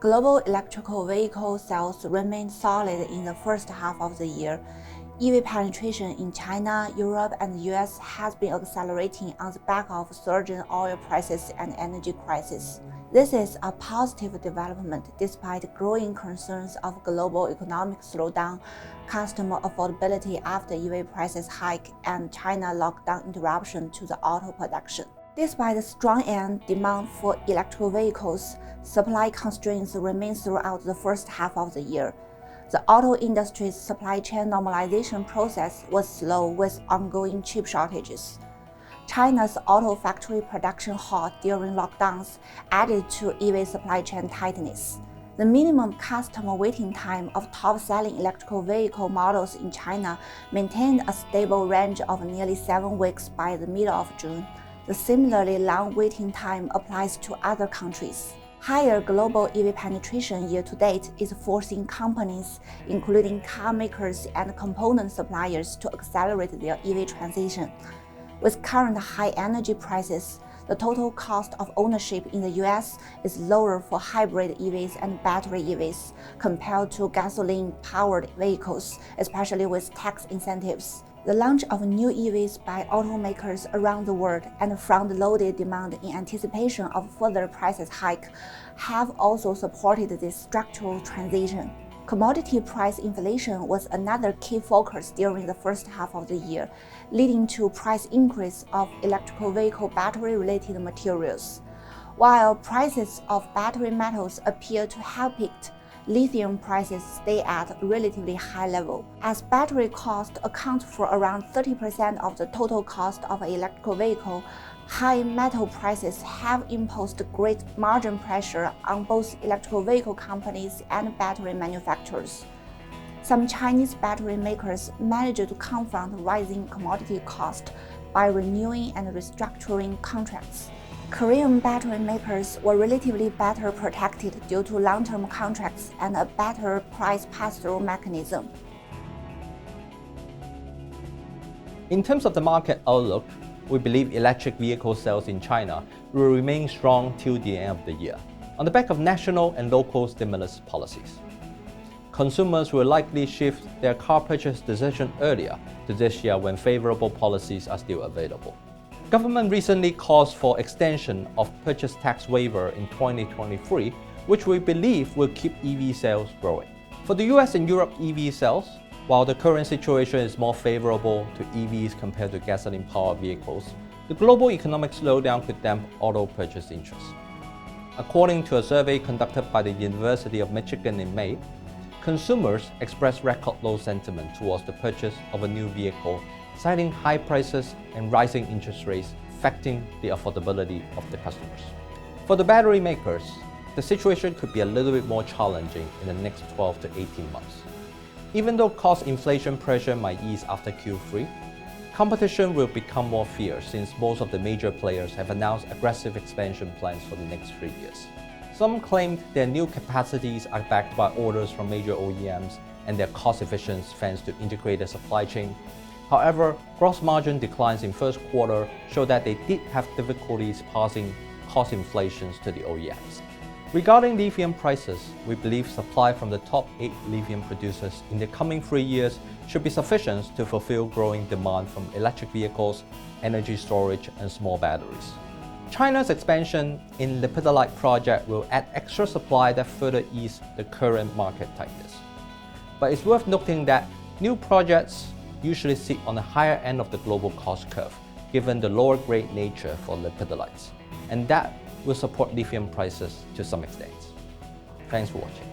Global electrical vehicle sales remained solid in the first half of the year. EV penetration in China, Europe, and the US has been accelerating on the back of surging oil prices and energy crisis. This is a positive development despite growing concerns of global economic slowdown, customer affordability after EV prices hike, and China lockdown interruption to the auto production. Despite the strong end demand for electric vehicles, supply constraints remain throughout the first half of the year. The auto industry's supply chain normalization process was slow with ongoing chip shortages. China's auto factory production halt during lockdowns added to EV supply chain tightness. The minimum customer waiting time of top-selling electric vehicle models in China maintained a stable range of nearly 7 weeks by the middle of June. The similarly long waiting time applies to other countries. Higher global EV penetration year-to-date is forcing companies, including car makers and component suppliers, to accelerate their EV transition. With current high energy prices, the total cost of ownership in the US is lower for hybrid EVs and battery EVs compared to gasoline-powered vehicles, especially with tax incentives. The launch of new EVs by automakers around the world and front-loaded demand in anticipation of further price hike have also supported this structural transition. Commodity price inflation was another key focus during the first half of the year, leading to price increase of electric vehicle battery-related materials. While prices of battery metals appear to have peaked, lithium prices stay at a relatively high level. As battery cost accounts for around 30% of the total cost of an electric vehicle, high metal prices have imposed great margin pressure on both electric vehicle companies and battery manufacturers. Some Chinese battery makers managed to confront rising commodity costs by renewing and restructuring contracts. Korean battery makers were relatively better protected due to long-term contracts and a better price pass-through mechanism. In terms of the market outlook, we believe electric vehicle sales in China will remain strong till the end of the year, on the back of national and local stimulus policies. Consumers will likely shift their car purchase decision earlier to this year when favorable policies are still available. Government recently calls for extension of purchase tax waiver in 2023, which we believe will keep EV sales growing. For the US and Europe EV sales, while the current situation is more favorable to EVs compared to gasoline-powered vehicles, the global economic slowdown could damp auto purchase interest. According to a survey conducted by the University of Michigan in May, consumers expressed record low sentiment towards the purchase of a new vehicle, citing high prices and rising interest rates affecting the affordability of the customers. For the battery makers, the situation could be a little bit more challenging in the next 12 to 18 months. Even though cost inflation pressure might ease after Q3, competition will become more fierce since most of the major players have announced aggressive expansion plans for the next 3 years. Some claimed their new capacities are backed by orders from major OEMs and their cost-efficient thanks to integrated supply chain. However, gross margin declines in first quarter show that they did have difficulties passing cost inflations to the OEMs. Regarding lithium prices, we believe supply from the top 8 lithium producers in the coming 3 years should be sufficient to fulfill growing demand from electric vehicles, energy storage, and small batteries. China's expansion in lepidolite project will add extra supply that further ease the current market tightness. But it's worth noting that new projects usually sit on the higher end of the global cost curve, given the lower grade nature for lepidolites, and that will support lithium prices to some extent. Thanks for watching.